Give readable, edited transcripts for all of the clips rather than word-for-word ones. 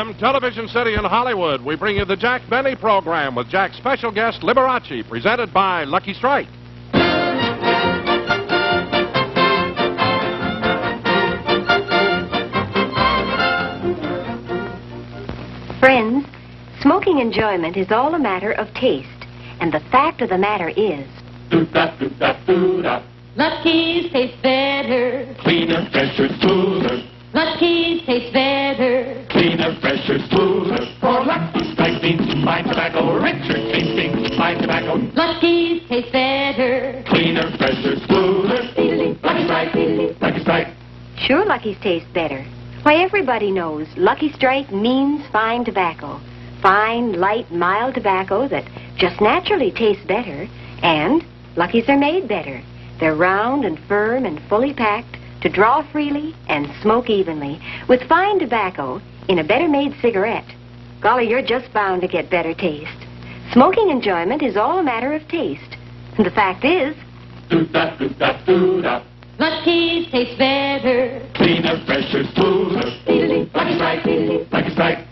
From Television City in Hollywood, we bring you the Jack Benny program with Jack's special guest, Liberace, presented by Lucky Strike. Friends, smoking enjoyment is all a matter of taste. And the fact of the matter is... Lucky's tastes better. Cleaner, fresher, smoother. Lucky's tastes better. Cleaner, fresher, smoother. For Lucky Strike means fine tobacco, richer tasting fine tobacco. Lucky's tastes better. Cleaner, fresher, smoother. Lucky Strike, Lucky Strike. Sure, Lucky's tastes better. Why, everybody knows Lucky Strike means fine tobacco. Fine, light, mild tobacco that just naturally tastes better. And Lucky's are made better. They're round and firm and fully packed to draw freely and smoke evenly with fine tobacco in a better-made cigarette. Golly, you're just bound to get better taste. Smoking enjoyment is all a matter of taste. And the fact is... Lucky's tastes better. Cleaner, fresher, smoother. Lucky Strike, Lucky Strike.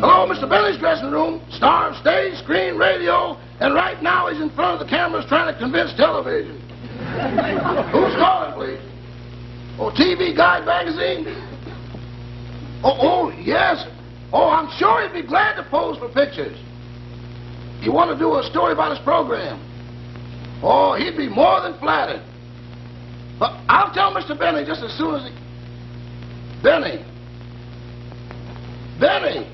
Hello, Mr. Benny's dressing room, star of stage, screen, radio, and right now he's in front of the cameras trying to convince television. Who's calling, please? Oh, TV Guide magazine? Oh, yes. Oh, I'm sure he'd be glad to pose for pictures. You want to do a story about his program? Oh, he'd be more than flattered. I'll tell Mr. Benny just as soon as he... Benny. Benny.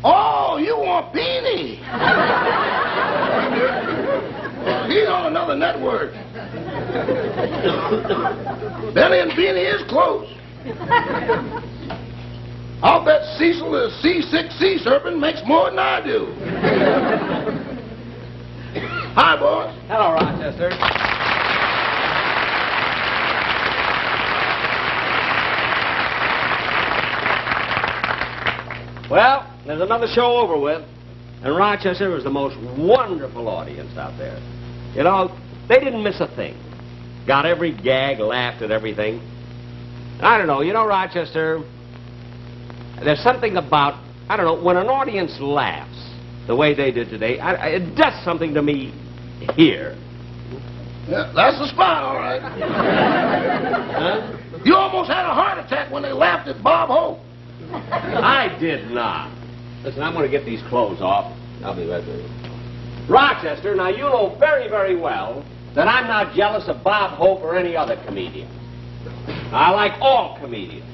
Oh, you want Beanie. He's on another network. Benny and Beanie is close. I'll bet Cecil, the C6 sea serpent, makes more than I do. Hi, boys. Hello, Rochester. Well, there's another show over with. And Rochester was the most wonderful audience out there. You know, they didn't miss a thing. Got every gag, laughed at everything. I don't know, you know, Rochester, there's something about, I don't know, when an audience laughs the way they did today, it does something to me here. Yeah, that's the spot, all right. Huh? You almost had a heart attack when they laughed at Bob Hope. I did not. Listen, I'm going to get these clothes off. I'll be right with you. Rochester, now you know very, very well that I'm not jealous of Bob Hope or any other comedian. I like all comedians.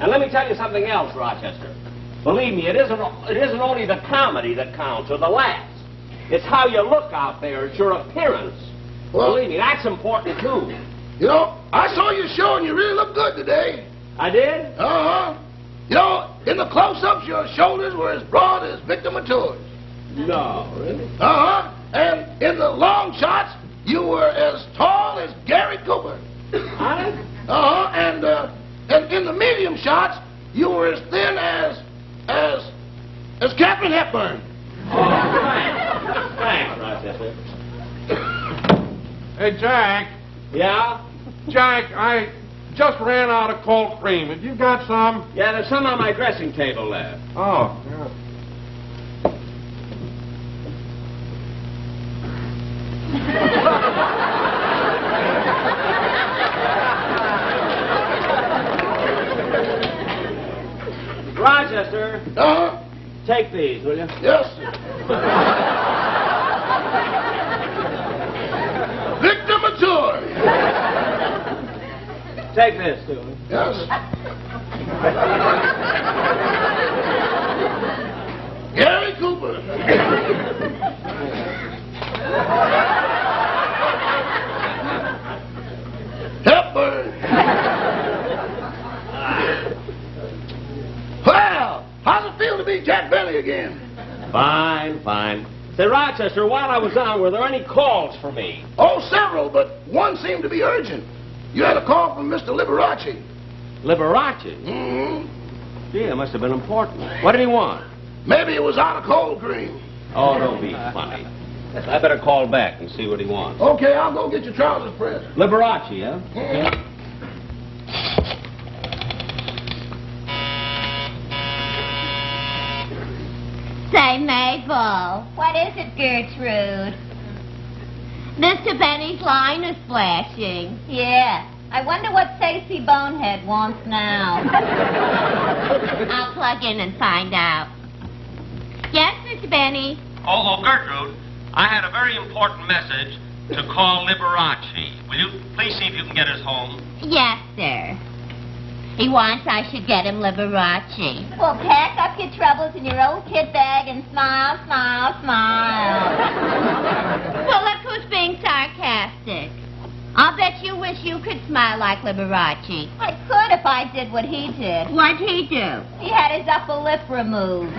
And let me tell you something else, Rochester. Believe me, it isn't only the comedy that counts or the laughs. It's how you look out there. It's your appearance. Well, believe me, that's important, too. You know, I saw your show and you really look good today. I did? Uh-huh. You know, in the close-ups, your shoulders were as broad as Victor Mature's. No, really? Uh-huh. And in the long shots, you were as tall as Gary Cooper. Honest? Uh-huh. And in the medium shots, you were as thin as Captain Hepburn. Oh, thanks. Thanks, Rochester. Hey, Jack. Yeah? Jack, I just ran out of cold cream. Have you got some? Yeah, there's some on my dressing table there. Oh, yeah. Rochester, Uh-huh. take these, will you? Yes, sir. Victor Mature. Take this, too. Yes. Gary Cooper. Hepburn. Well, how's it feel to be Jack Benny again? Fine, fine. Say, Rochester, while I was on, were there any calls for me? Oh, several, but one seemed to be urgent. You had a call from Mr. Liberace. Liberace? Mm-hmm. Gee, it must have been important. What did he want? Maybe it was out of cold cream. Oh, don't be funny. I better call back and see what he wants. Okay, I'll go get your trousers pressed. Liberace, huh? Mhm. Say, Mabel. What is it, Gertrude? Mr. Benny's line is flashing. Yeah. I wonder what Stacy Bonehead wants now. I'll plug in and find out. Yes, Mr. Benny? Oh, Gertrude, I had a very important message to call Liberace. Will you please see if you can get us home? Yes, sir. He wants I should get him Liberace. Well, pack up your troubles in your old kid bag and smile, smile, smile. Well, look who's being sarcastic. I'll bet you wish you could smile like Liberace. I could if I did what he did. What'd he do? He had his upper lip removed.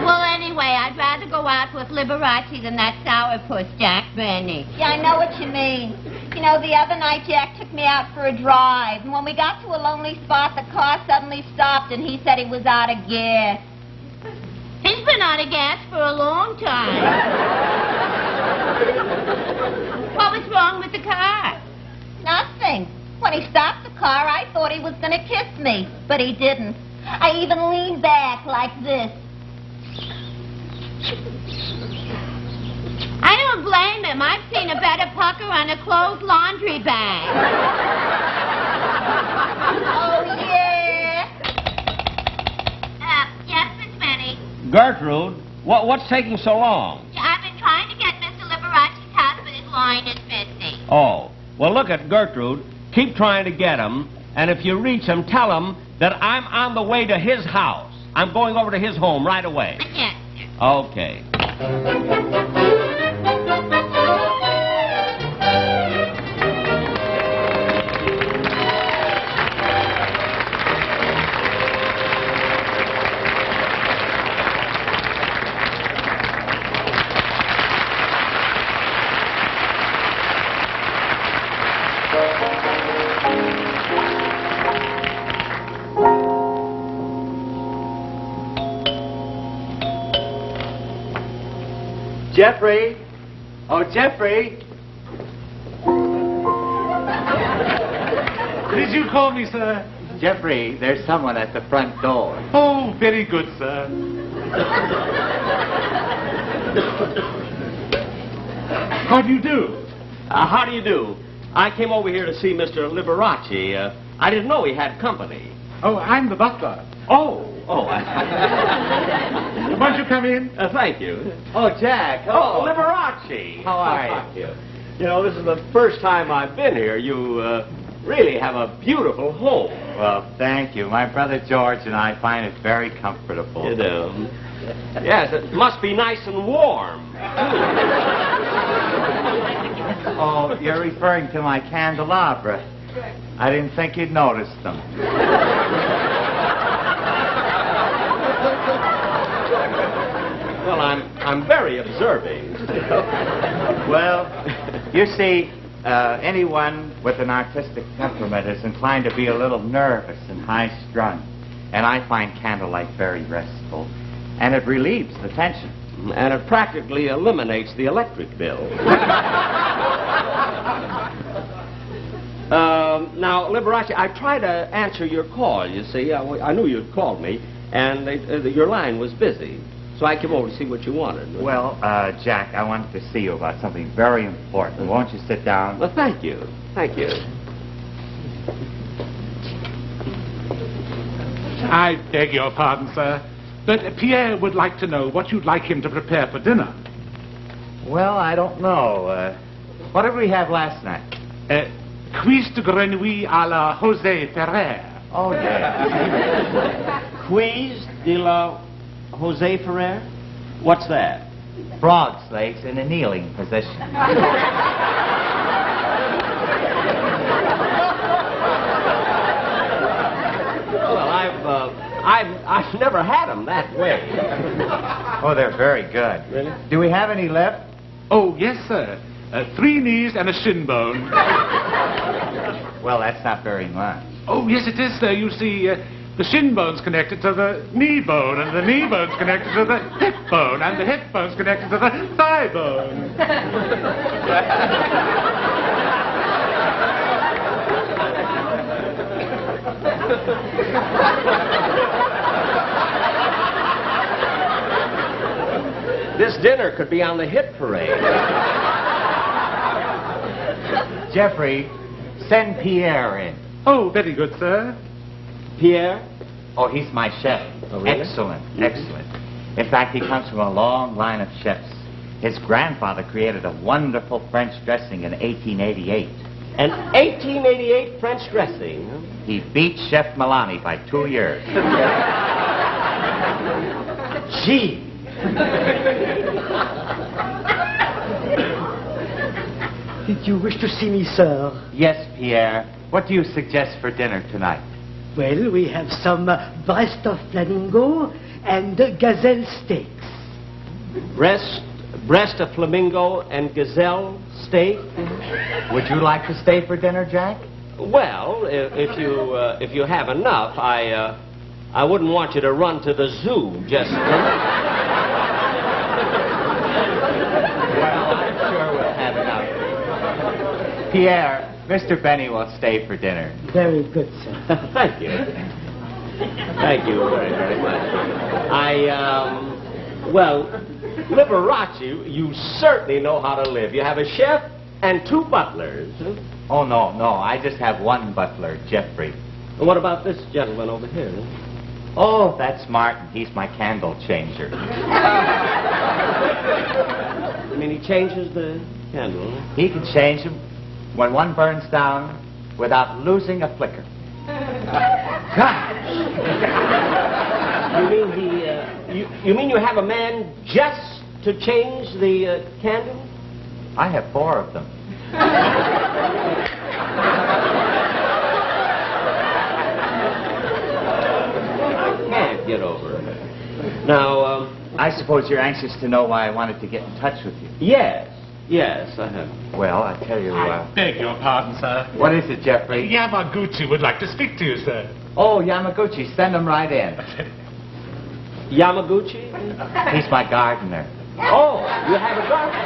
Well, anyway, I'd rather go out with Liberace than that sourpuss Jack Benny. Yeah, I know what you mean. You know, the other night Jack took me out for a drive, and when we got to a lonely spot, the car suddenly stopped, and he said he was out of gas. He's been out of gas for a long time. What was wrong with the car? Nothing. When he stopped the car, I thought he was going to kiss me, but he didn't. I even leaned back like this. I don't blame him. I've seen a better pucker on a closed laundry bag. Oh, yeah? Yes, Miss Benny. Gertrude, what's taking so long? I've been trying to get Mr. Liberace's house, but his line is busy. Oh, well, look at Gertrude. Keep trying to get him, and if you reach him, tell him that I'm on the way to his house. I'm going over to his home right away. Yes, sir. Okay. Jeffrey? Oh, Jeffrey? Did you call me, sir? Jeffrey, there's someone at the front door. Oh, very good, sir. How do you do? How do you do? I came over here to see Mr. Liberace. I didn't know he had company. Oh, I'm the butler. Oh. Won't you come in? Thank you. Oh, Jack. Oh, Liberace. How are you? You know, this is the first time I've been here. You really have a beautiful home. Well, thank you. My brother George and I find it very comfortable. You do? Yes, it must be nice and warm. Oh, you're referring to my candelabra. I didn't think you'd notice them. Well, I'm very observing. Well, you see, anyone with an artistic temperament is inclined to be a little nervous and high-strung. And I find candlelight very restful. And it relieves the tension. And it practically eliminates the electric bill. Now, Liberace, I tried to answer your call, you see. I knew you'd called me, and your line was busy. So I came over to see what you wanted. Well, Jack, I wanted to see you about something very important. Won't you sit down? Well, thank you. Thank you. I beg your pardon, sir, but Pierre would like to know what you'd like him to prepare for dinner. Well, I don't know. What did we have last night? Cuisse de grenouille à la José Ferrer. Oh, yeah. Quiz de la Jose Ferrer? What's that? Frog's legs in a kneeling position. Well, I've never had them that way. Oh, they're very good. Really? Do we have any left? Oh, yes, sir. 3 knees and a shin bone. Well, that's not very much. Oh, yes, it is, sir. You see, the shin bone's connected to the knee bone, and the knee bone's connected to the hip bone, and the hip bone's connected to the thigh bone. This dinner could be on the hit parade. Jeffrey, send Pierre in. Oh, very good, sir. Pierre? Oh, he's my chef. Oh, really? Excellent, excellent. In fact, he comes from a long line of chefs. His grandfather created a wonderful French dressing in 1888. An 1888 French dressing? Huh? He beat Chef Milani by 2 years. Gee. Did you wish to see me, sir? Yes, Pierre. What do you suggest for dinner tonight? Well, we have some breast of flamingo and gazelle steaks. Breast of flamingo and gazelle steak? Would you like to stay for dinner, Jack? Well, if you have enough, I wouldn't want you to run to the zoo just. Well, I'm sure we'll have enough. Pierre, Mr. Benny will stay for dinner. Very good, sir. Thank you. Thank you very, very much. Well, Liberace, you certainly know how to live. You have a chef and 2 butlers. Oh, no. I just have 1 butler, Jeffrey. And what about this gentleman over here? Oh, that's Martin. He's my candle changer. I mean, he changes the candle. He can change them when one burns down without losing a flicker. You mean you have a man just to change the candle? I have 4 of them. I can't get over it. Now, I suppose you're anxious to know why I wanted to get in touch with you. Yes, I have. Well, I tell you... I beg your pardon, sir. What is it, Jeffrey? Yamaguchi would like to speak to you, sir. Oh, Yamaguchi, send him right in. Yamaguchi? He's my gardener. Oh, you have a garden?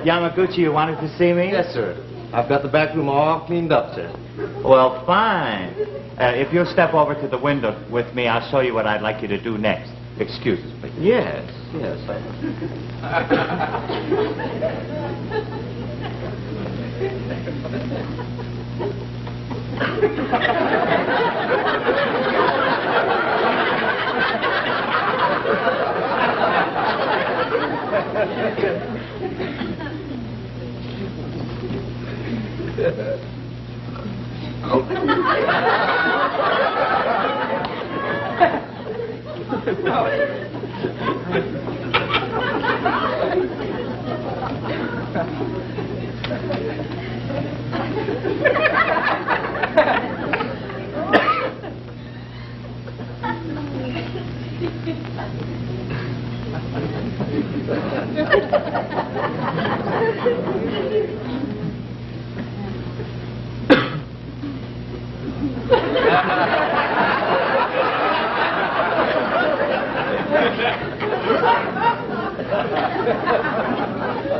Yamaguchi, you wanted to see me? Yes, sir. I've got the back room all cleaned up, sir. Well, fine. If you'll step over to the window with me, I'll show you what I'd like you to do next. Excuse us, please. Yes.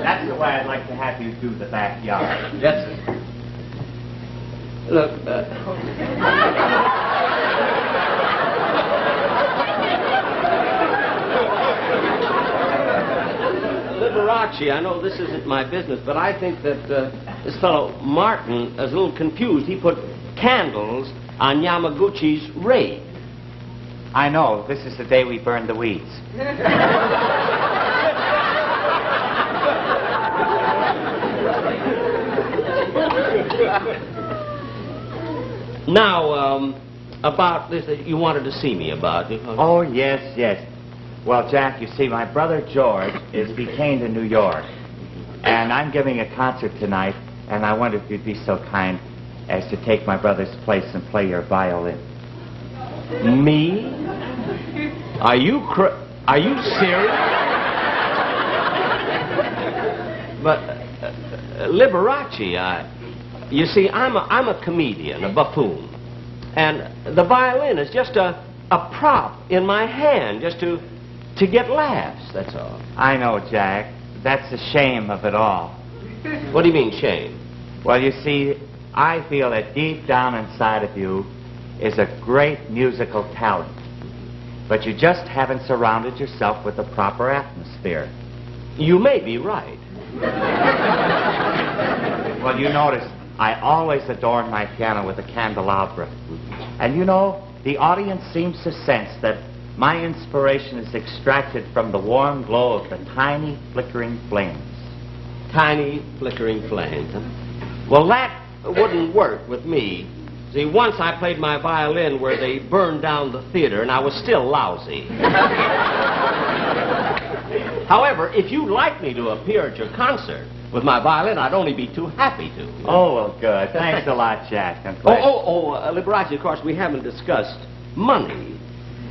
That's the way I'd like to have you do the backyard. Yes, sir. Look, Liberace, I know this isn't my business, but I think that this fellow Martin is a little confused. He put candles on Yamaguchi's raid. I know. This is the day we burn the weeds. Now, about this that you wanted to see me about. Oh, yes. Well, Jack, you see, my brother George is detained in New York. And I'm giving a concert tonight, and I wonder if you'd be so kind as to take my brother's place and play your violin. Me? Are you serious? But, Liberace, you see, I'm a comedian, a buffoon. And the violin is just a prop in my hand, just to get laughs, that's all. I know, Jack. That's the shame of it all. What do you mean, shame? Well, you see, I feel that deep down inside of you is a great musical talent. But you just haven't surrounded yourself with the proper atmosphere. You may be right. Well, you notice, I always adorn my piano with a candelabra. And you know, the audience seems to sense that my inspiration is extracted from the warm glow of the tiny flickering flames. Tiny flickering flames, huh? Well, that wouldn't work with me. See, once I played my violin where they burned down the theater, and I was still lousy. However, if you'd like me to appear at your concert with my violin, I'd only be too happy to. Oh, well, good. Thanks a lot, Jack. Liberace, of course, we haven't discussed money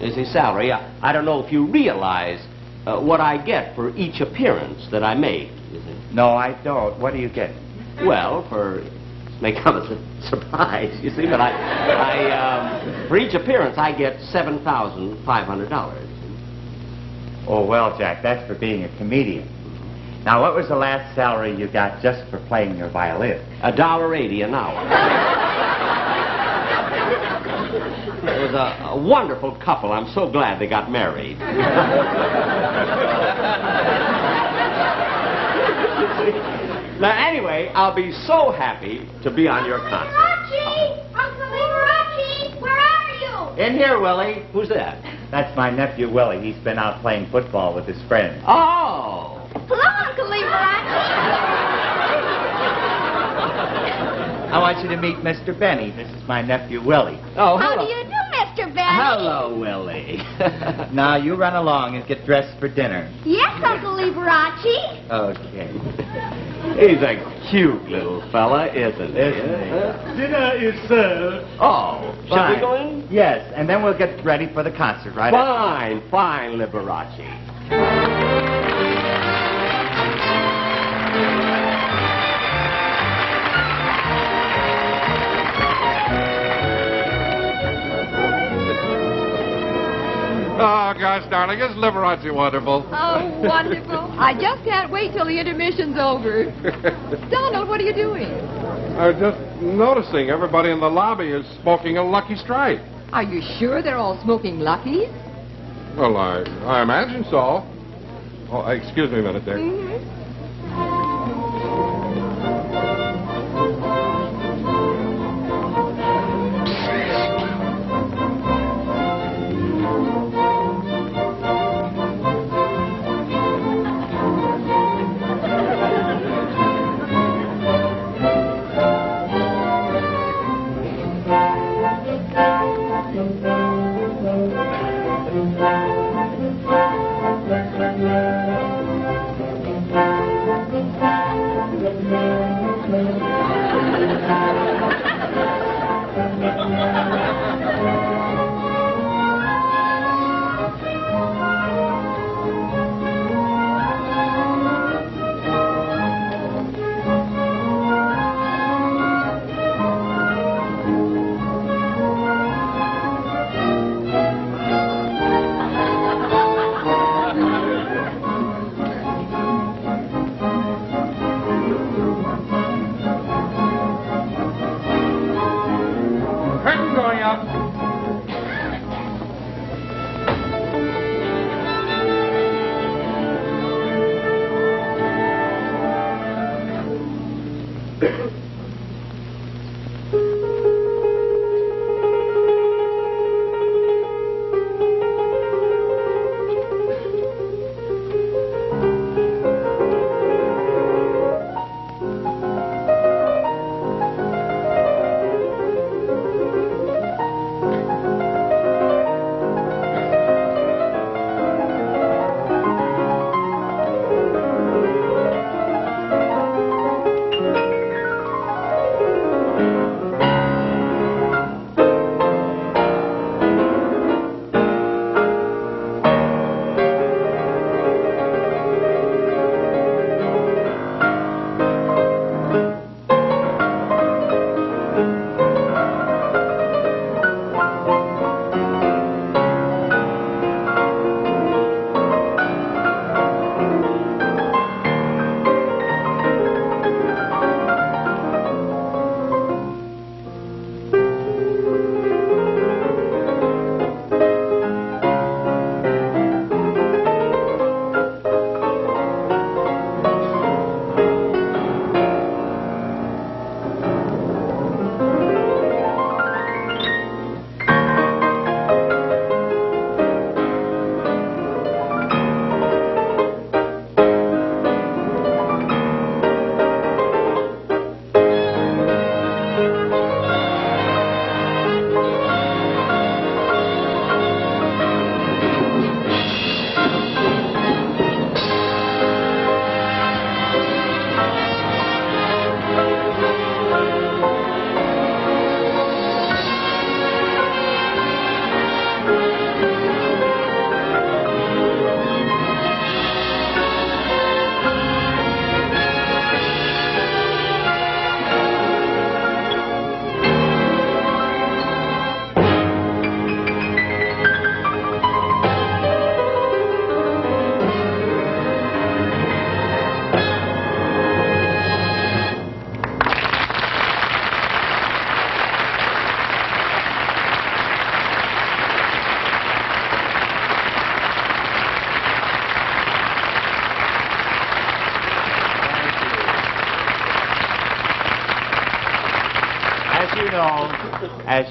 as a salary. I don't know if you realize what I get for each appearance that I make. No, I don't. What do you get? Well, may come as a surprise, you see, but for each appearance I get $7,500. Oh, well, Jack, that's for being a comedian. Now, what was the last salary you got just for playing your violin? $1.80 an hour. It was a wonderful couple. I'm so glad they got married. Now, anyway, I'll be so happy to be on your concert. Liberace! Uncle Liberace! Where are you? In here, Willie. Who's that? That's my nephew, Willie. He's been out playing football with his friends. Oh! Hello, Uncle Liberace! I want you to meet Mr. Benny. This is my nephew, Willie. Oh, How hello. do you do, Mr. Benny? Hello, Willie. Now, you run along and get dressed for dinner. Yes, Uncle Liberace. Okay. He's a cute little fella, isn't he? Dinner is served. Oh, shall we Fine. go in? Yes, and then we'll get ready for the concert, right? Fine, Liberace. Oh, gosh, darling, isn't Liberace wonderful? Oh, wonderful. I just can't wait till the intermission's over. Donald, what are you doing? I was just noticing everybody in the lobby is smoking a Lucky Strike. Are you sure they're all smoking Luckies? Well, I imagine so. Oh, excuse me a minute there.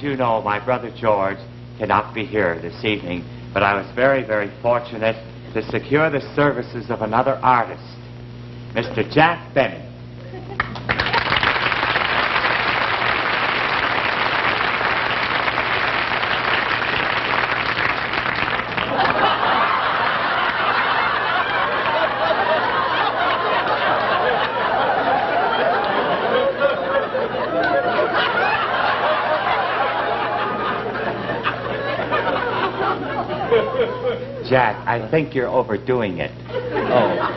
you know, my brother George cannot be here this evening, but I was very, very fortunate to secure the services of another artist, Mr. Jack Benny. Jack, I think you're overdoing it.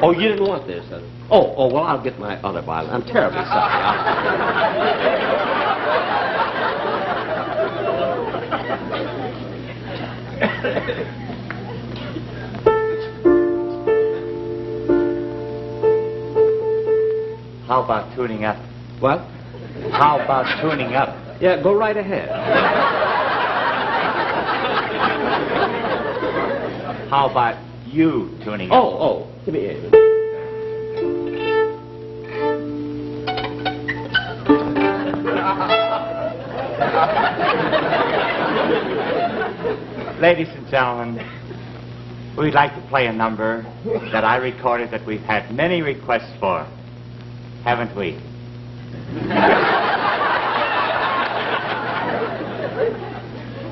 Oh, you didn't want this? Well, I'll get my other violin. I'm terribly sorry. How about tuning up? What? How about tuning up? Yeah, go right ahead. How about you tuning up? Oh, give me a... Ladies and gentlemen, we'd like to play a number that I recorded that we've had many requests for. Haven't we?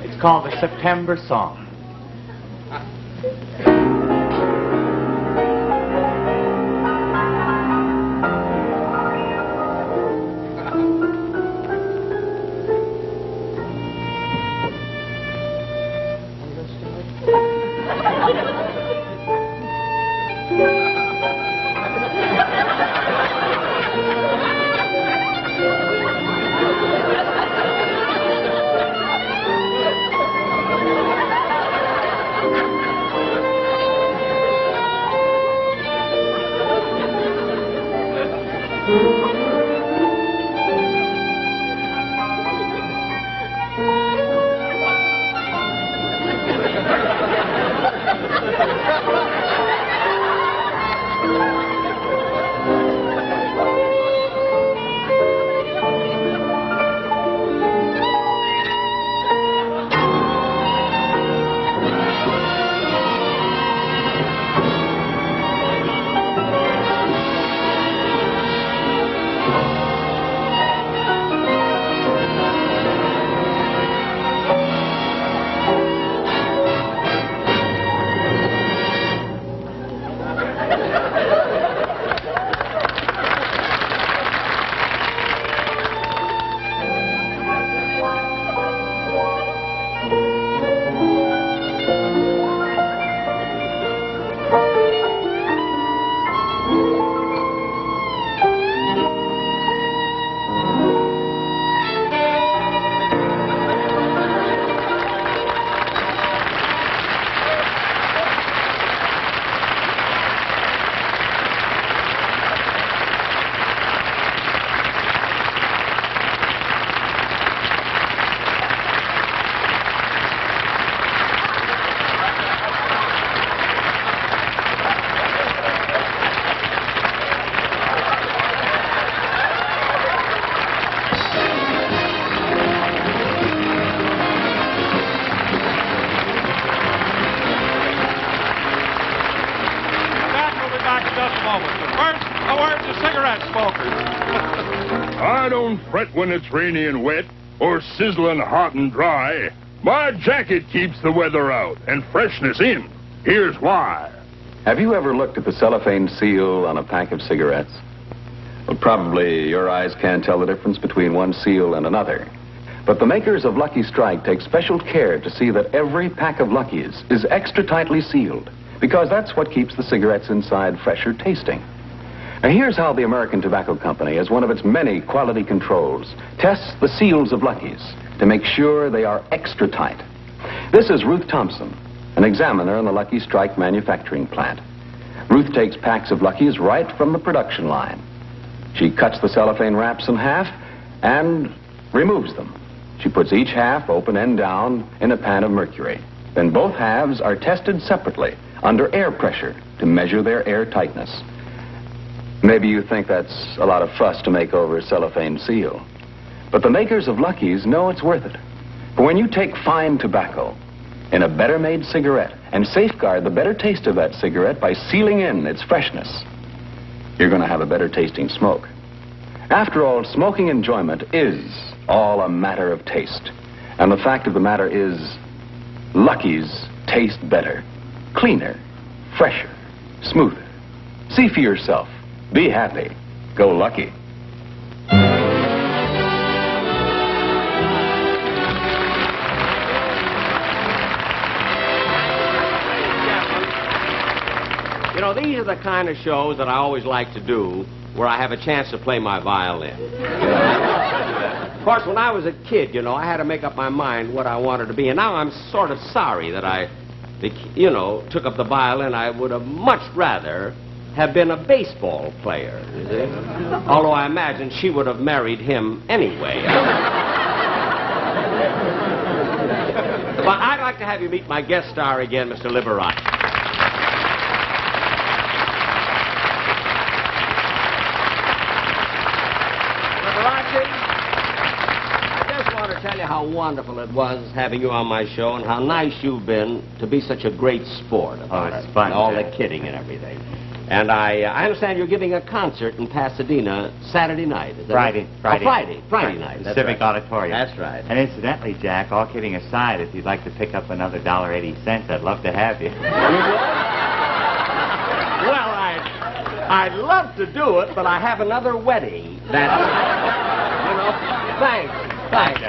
It's called the September Song. I don't fret when it's rainy and wet, or sizzling hot and dry. My jacket keeps the weather out and freshness in. Here's why. Have you ever looked at the cellophane seal on a pack of cigarettes? Well, probably your eyes can't tell the difference between one seal and another. But the makers of Lucky Strike take special care to see that every pack of Luckies is extra tightly sealed, because that's what keeps the cigarettes inside fresher tasting. Now, here's how the American Tobacco Company, as one of its many quality controls, tests the seals of Luckies to make sure they are extra tight. This is Ruth Thompson, an examiner in the Lucky Strike manufacturing plant. Ruth takes packs of Luckies right from the production line. She cuts the cellophane wraps in half and removes them. She puts each half, open end down, in a pan of mercury. Then both halves are tested separately under air pressure to measure their air tightness. Maybe you think that's a lot of fuss to make over a cellophane seal. But the makers of Lucky's know it's worth it. For when you take fine tobacco in a better-made cigarette and safeguard the better taste of that cigarette by sealing in its freshness, you're going to have a better-tasting smoke. After all, smoking enjoyment is all a matter of taste. And the fact of the matter is, Lucky's taste better, cleaner, fresher, smoother. See for yourself. Be happy. Go Lucky. You know, these are the kind of shows that I always like to do where I have a chance to play my violin. Of course, when I was a kid, you know, I had to make up my mind what I wanted to be. And now I'm sort of sorry that I, you know, took up the violin. I would have much rather have been a baseball player, you see? Although I imagine she would have married him anyway. But I'd like to have you meet my guest star again, Mr. Liberace. Tell you how wonderful it was having you on my show and how nice you've been to be such a great sport about it's fun, all Jack. the kidding and everything. And I understand you're giving a concert in Pasadena Saturday night. Is that Friday. it? Friday night. That's Civic right. Auditorium. That's right. And incidentally, Jack, all kidding aside, if you'd like to pick up another $1.80, I'd love to have you. Well, I'd love to do it, but I have another wedding. That's, you know, thanks. Thanks.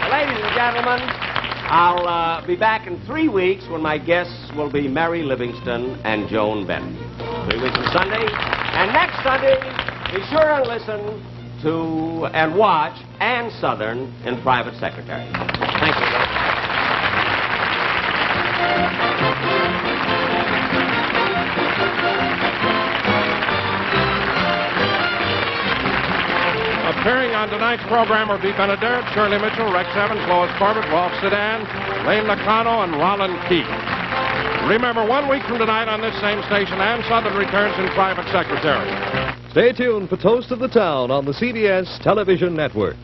Ladies and gentlemen, I'll be back in 3 weeks when my guests will be Mary Livingston and Joan Bennett. 3 weeks from Sunday. And next Sunday, be sure and listen to and watch Ann Southern in Private Secretary. Thank you. Appearing on tonight's program are Bea Benaderet, Shirley Mitchell, Rex Evans, Lois Corbett, Rolf Sedan, Lane Nakano, and Roland Keith. Remember, 1 week from tonight on this same station, Ann Southern returns in Private Secretary. Stay tuned for Toast of the Town on the CBS Television Network.